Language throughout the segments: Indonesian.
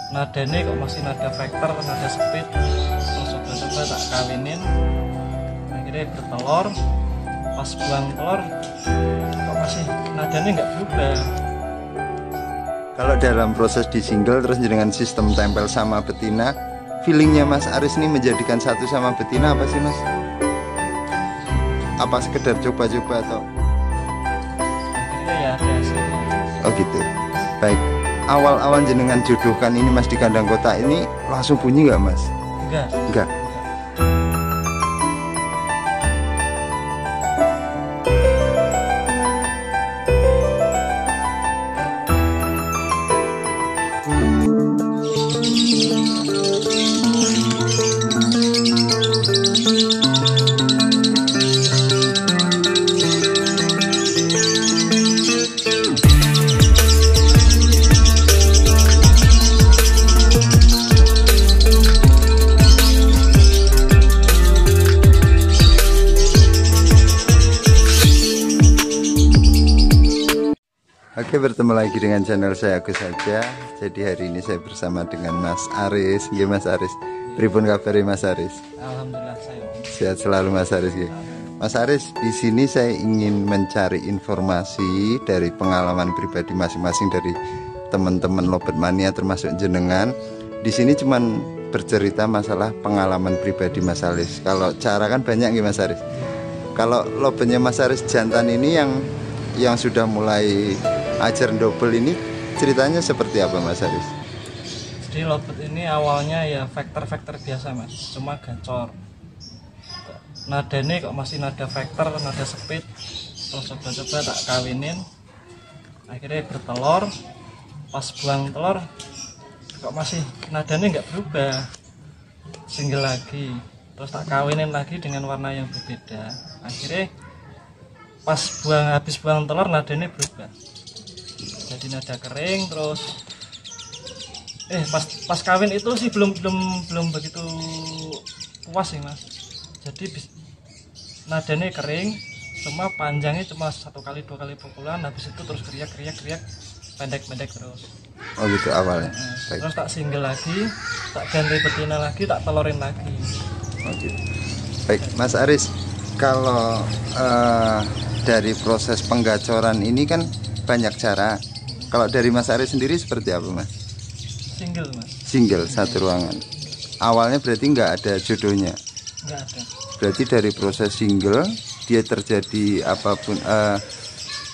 nadanya kok masih nada vektor, nada speed. Terus coba-coba tak kawinin, akhirnya bertelur. Pas buang telur kok masih nadanya nggak berubah. Kalau dalam proses di single terus dengan sistem tempel sama betina, feelingnya Mas Aris ini menjadikan satu sama betina apa sih Mas? Apa sekedar coba-coba atau? Akhirnya ya ada hasilnya. Oh gitu. Baik. Awal-awal jenengan jodohkan ini Mas di kandang kotak ini langsung bunyi nggak Mas? Enggak. Enggak. Oke, bertemu lagi dengan channel saya Agus saja. Jadi hari ini saya bersama dengan Mas Aris. Nggih Mas Aris. Pripun kabare Mas Aris? Alhamdulillah saya. Sehat selalu Mas Aris nggih. Mas Aris, di sini saya ingin mencari informasi dari pengalaman pribadi masing-masing dari teman-teman Lobet Mania termasuk jenengan. Di sini cuman bercerita masalah pengalaman pribadi Mas Aris. Kalau cara kan banyak nggih Mas Aris. Kalau lobetnya Mas Aris jantan ini yang sudah mulai ajar double ini ceritanya seperti apa Mas Aris? Jadi lobet ini awalnya ya vektor biasa Mas, cuma gacor. Nadanya kok masih nada vektor, nada speed. Terus coba-coba tak kawinin, akhirnya bertelur. Pas buang telur kok masih nadanya nggak berubah, single lagi. Terus tak kawinin lagi dengan warna yang berbeda. Akhirnya pas habis buang telur nadanya berubah. Jadi nada kering. Terus pas kawin itu sih belum begitu puas sih Mas. Jadi nadanya kering, cuma panjangnya cuma 1 kali 2 kali pukulan, habis itu terus kriak pendek terus. Oh gitu awalnya. Terus tak single lagi, tak ganti betina lagi, tak telorin lagi. Oh gitu. Baik Mas Aris, kalau dari proses penggacoran ini kan banyak cara. Kalau dari Mas Aris sendiri seperti apa Mas? Single Mas. Single satu ruangan. Awalnya berarti nggak ada jodohnya? Nggak ada. Berarti dari proses single dia terjadi apapun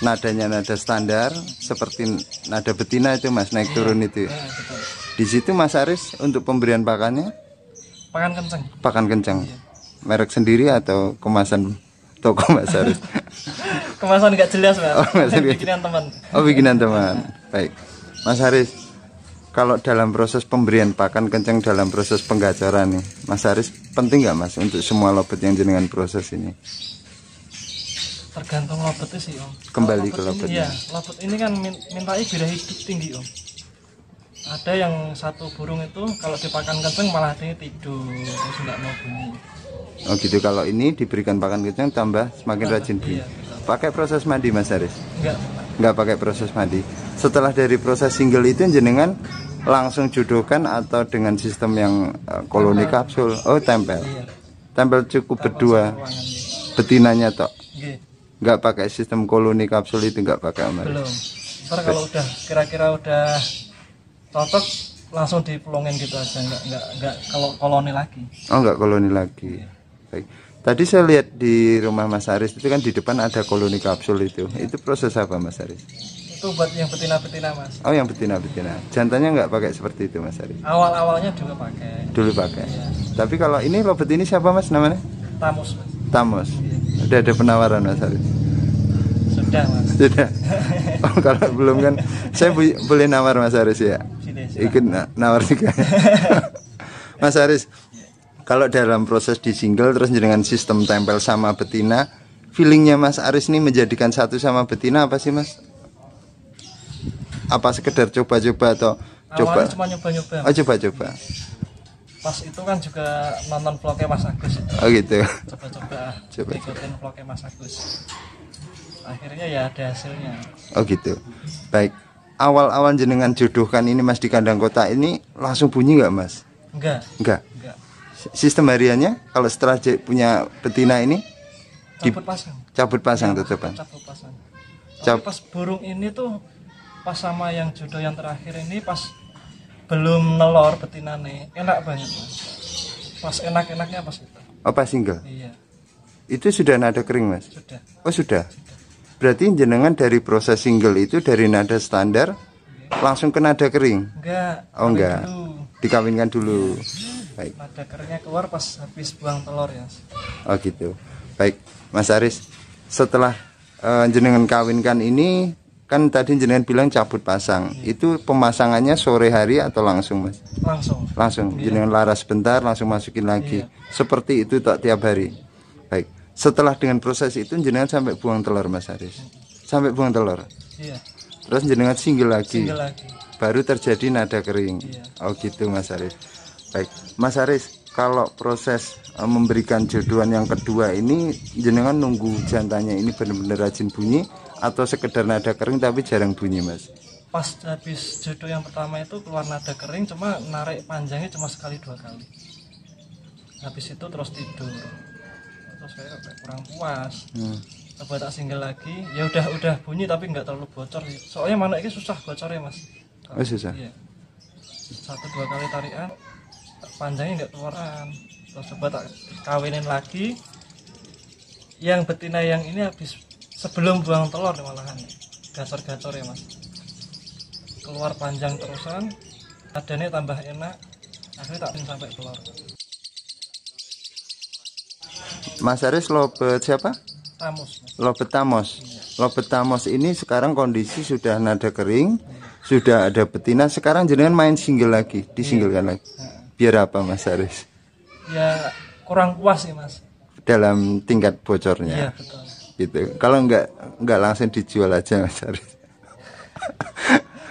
nadanya nada standar seperti nada betina itu Mas, naik turun itu. Betul. Di situ Mas Aris untuk pemberian pakannya? Pakan kenceng. Pakan kencang. Merek sendiri atau kemasan toko Mas Aris? Kemasan nggak jelas Mas. Oh, bikinan teman. Oh, bikinan teman. Baik. Mas Aris, kalau dalam proses pemberian pakan kencang dalam proses penggacoran nih, Mas Aris penting nggak Mas untuk semua lobet yang jenengan proses ini? Tergantung lobetnya sih Om. Kembali ke lobetnya. Iya, lobet ini kan mintanya gaya hidup tinggi Om. Ada yang satu burung itu kalau dipakan kencang malah dia tidur, terus nggak mau bunyi. Oh gitu, kalau ini diberikan pakan kencang tambah semakin rajin bunyi. Iya, pakai proses mandi Mas Aris? Enggak pakai proses mandi. Setelah dari proses single itu jenengan langsung jodohkan atau dengan sistem yang koloni kapsul? Oh tempel. Iya. Tempel cukup berdua. Betinanya tok. Enggak pakai sistem koloni kapsul itu, enggak pakai Mas? Belum. Ntar kalau udah kira-kira udah cocok langsung dipelongin gitu aja, enggak kalau koloni lagi. Oh enggak koloni lagi. Iya. Baik. Tadi saya lihat di rumah Mas Aris itu kan di depan ada koloni kapsul itu. Ya. Itu proses apa Mas Aris? Itu buat yang betina-betina Mas. Oh yang betina-betina. Jantannya nggak pakai seperti itu Mas Aris? Awal-awalnya juga pakai. Dulu pakai. Ya. Tapi kalau ini lobet ini siapa Mas namanya? Tamus Mas. Tamus. Ya. Udah ada penawaran Mas Aris? Sudah Mas. Sudah. Oh kalau belum kan saya boleh nawar Mas Aris ya? Ikut nawar juga. Mas Aris, kalau dalam proses di single terus dengan sistem tempel sama betina, feelingnya Mas Aris ini menjadikan satu sama betina apa sih Mas? Apa sekedar coba-coba atau awalnya cuma nyoba-nyoba. Oh coba-coba. Pas itu kan juga nonton vlognya Mas Agus itu. Oh gitu. Coba ikutin vlognya Mas Agus. Akhirnya ya ada hasilnya. Oh gitu. Baik. awal-awal jenengan jodohkan ini Mas di kandang kota ini langsung bunyi nggak Mas? Enggak. Sistem hariannya kalau setelah punya betina ini cabut pasang ya, tetap kan? cabut pasang. Tapi pas burung ini tuh pas sama yang jodoh yang terakhir ini pas belum nelor betinane enak banget Mas. Pas enak-enaknya pas itu. Oh pas single? Iya. Itu sudah nada kering Mas? Sudah. Oh sudah? Berarti jenengan dari proses single itu dari nada standar langsung ke nada kering? Enggak. Oh enggak. Dikawinkan dulu. Baik. Nada keringnya keluar pas habis buang telur ya. Oh gitu. Baik, Mas Aris. Setelah jenengan kawinkan ini kan tadi jenengan bilang cabut pasang. Itu pemasangannya sore hari atau langsung Mas? Langsung. Iya. Jenengan laras bentar langsung masukin lagi. Iya. Seperti itu tiap hari. Baik. Setelah dengan proses itu jenengan sampai buang telur Mas Aris. Sampai buang telur. Iya. Terus jenengan single lagi. Lagi. Baru terjadi nada kering. Iya. Oh gitu Mas Aris. Baik, Mas Aris, kalau proses memberikan jodohan yang kedua ini jenengan nunggu jantannya ini benar-benar rajin bunyi atau sekedar nada kering tapi jarang bunyi Mas? Pas habis jodoh yang pertama itu keluar nada kering, cuma narik panjangnya cuma sekali 2 kali. Habis itu terus tidur. Terus saya kurang puas. Coba tak single lagi, ya udah bunyi tapi nggak terlalu bocor sih. Soalnya mana ini susah bocornya Mas. Oh susah. Iya. 1-2 kali tarikan panjangnya nggak keluaran. Terus coba tak kawinin lagi yang betina yang ini habis sebelum buang telur malahan gacor-gacor ya Mas, keluar panjang terusan, adanya tambah enak, akhirnya tak sampai telur. Mas Aris lobet siapa? Tamus Mas. Lobet Tamos. Iya. Lobet Tamos ini sekarang kondisi sudah nada kering, sudah ada betina, sekarang jenengan main single lagi, disinglekan lagi. Biar apa Mas Aris? Ya kurang puas sih Mas. Dalam tingkat bocornya. Iya betul. Gitu. Kalau enggak langsung dijual aja Mas Aris.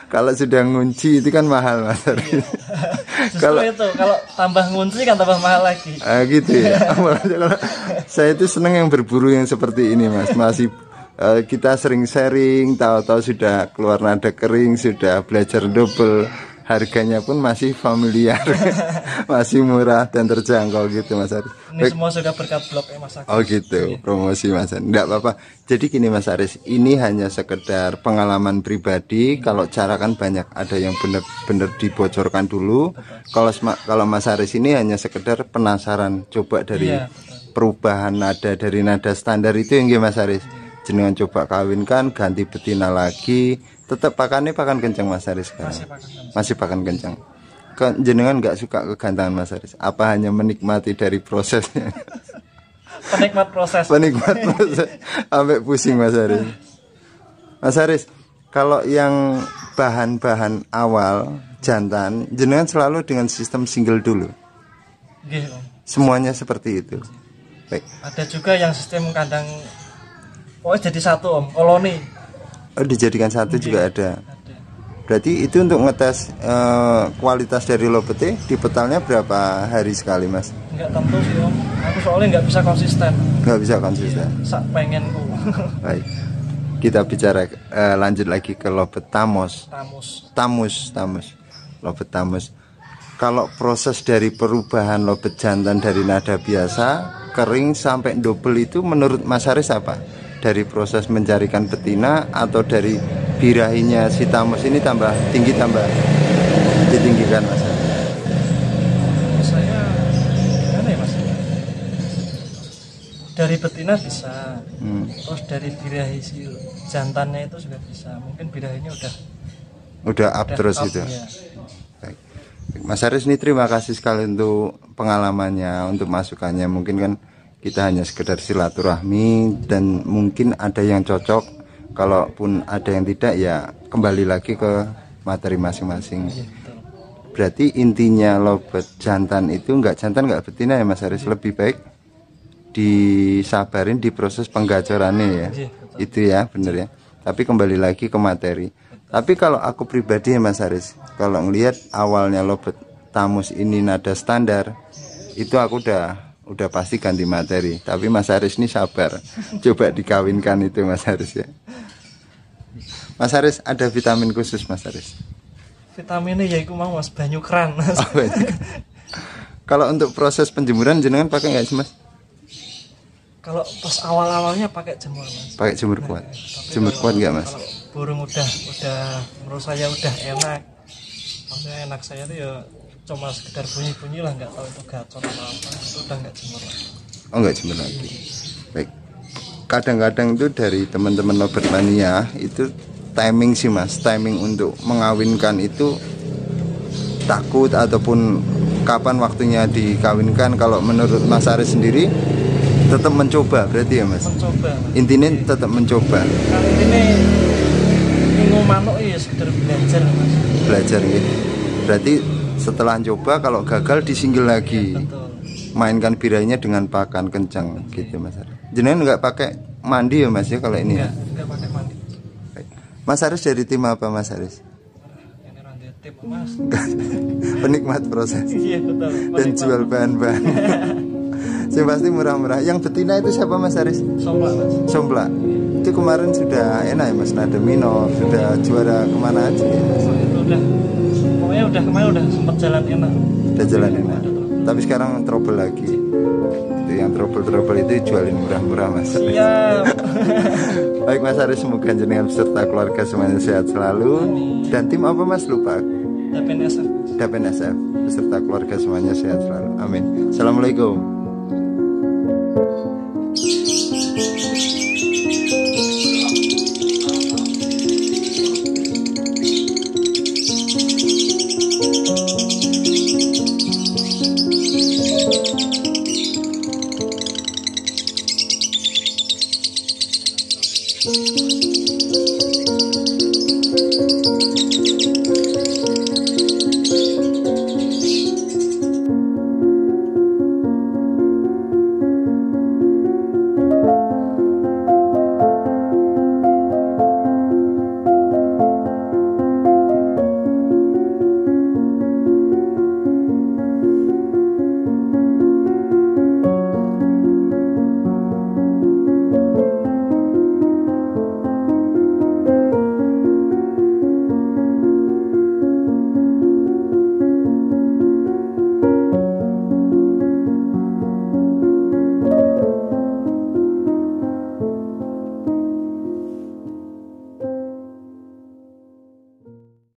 Kalau sudah ngunci itu kan mahal Mas Aris. Iya. Kalau itu kalau tambah ngunci kan tambah mahal lagi. Gitu ya. Saya itu seneng yang berburu yang seperti ini Mas. Masih kita sering sharing, tahu-tahu sudah keluar nada kering, sudah belajar double. Harganya pun masih familiar, masih murah dan terjangkau gitu Mas Aris. Ini semua sudah berkat blog ya Mas Agus. Oh gitu, promosi Mas Aris. Enggak apa-apa. Jadi gini Mas Aris, ini hanya sekedar pengalaman pribadi. Kalau cara kan banyak, ada yang benar-benar dibocorkan dulu. Kalau Mas Aris ini hanya sekedar penasaran, coba dari perubahan nada dari nada standar itu yang Mas Aris. Jenengan coba kawinkan, ganti betina lagi. Tetap pakan kencang Mas Aris sekarang. Masih pakan kencang. Jenengan nggak suka kegantangan Mas Aris? Apa hanya menikmati dari prosesnya? Penikmat proses. Penikmat proses. Sampai pusing Mas Aris. Mas Aris, kalau yang bahan-bahan awal jantan, jenengan selalu dengan sistem single dulu. Gitu. Semuanya seperti itu. Baik. Ada juga yang sistem kandang, oh jadi satu koloni. Oh dijadikan satu juga ada. Berarti itu untuk ngetes kualitas dari lobete di petalnya berapa hari sekali Mas? Enggak tentu sih Om. Aku soalnya nggak bisa konsisten. Nggak bisa konsisten. Sak pengenku. Baik. Kita bicara lanjut lagi ke lobet Tamos. Tamus. Lobet Tamus. Kalau proses dari perubahan lobet jantan dari nada biasa kering sampai double itu menurut Mas Aris apa? Dari proses mencarikan betina atau dari birahinya si Tamus ini tambah tinggi tambah ditinggikan Mas? Saya gimana ya Mas? Dari betina bisa, terus dari birahi si jantannya itu juga bisa. Mungkin birahinya udah up terus up, itu. Ya. Baik. Mas Aris ini terima kasih sekali untuk pengalamannya, untuk masukannya. Mungkin kan kita hanya sekedar silaturahmi dan mungkin ada yang cocok, kalaupun ada yang tidak ya kembali lagi ke materi masing-masing. Berarti intinya lobet jantan itu enggak jantan enggak betina ya Mas Aris, lebih baik disabarin di proses penggacorannya ya. Itu ya bener ya. Tapi kembali lagi ke materi. Tapi kalau aku pribadi ya Mas Aris, kalau ngelihat awalnya lobet Tamus ini nada standar, itu aku udah pasti ganti materi. Tapi Mas Aris ini sabar, coba dikawinkan itu Mas Aris ya. Mas Haris, ada vitamin khusus Mas Haris? Vitaminnya ya iku mau Mas, banyu keran Mas. Oh, kalau untuk proses penjemuran jenengan pakai nggak sih Mas? Kalau pas awal-awalnya pakai jemur Mas. Pakai jemur kuat. Tapi Jemur kuat nggak Mas? Kalau burung udah menurut saya udah enak. Maksudnya enak saya tuh ya cuma sekedar bunyi-bunyi lah, nggak tahu itu gacor atau apa. Itu udah nggak jemur lagi. Oh, nggak jemur lagi. Baik. Kadang-kadang itu dari teman-teman Lovebird Mania itu timing sih Mas, timing untuk mengawinkan itu takut ataupun kapan waktunya dikawinkan. Kalau menurut Mas Haris sendiri tetap mencoba berarti ya Mas? Mencoba Mas. Intinya tetap mencoba. Kali ini manuk ya sekedar belajar Mas. Belajar gitu. Berarti setelah coba kalau gagal disinggil lagi. Betul. Mainkan birainya dengan pakan kencang gitu Mas Haris. Jenengan nggak pakai mandi ya Mas ya kalau ini ya? Enggak pakai mandi. Baik. Mas Haris dari tim apa Mas Haris? Ini rantai tip Mas. Penikmat proses Iya betul. dan jual bahan-bahan. Yang pasti murah-murah. Yang betina itu siapa Mas Haris? Somplak Mas. Somplak. Itu kemarin sudah enak ya Mas, nada minor, sudah juara kemana aja ya Mas? Itu udah, pokoknya udah kemarin udah sempat jalan enak. Udah jalan enak. Tapi sekarang trouble lagi. Itu yang trouble itu jualin murah-murah Mas Haris. Siap. Baik Mas Haris, semoga jenengan beserta keluarga semuanya sehat selalu. Dan tim apa Mas, lupa? DPNSF. DPNSF beserta keluarga semuanya sehat selalu. Amin. Assalamualaikum.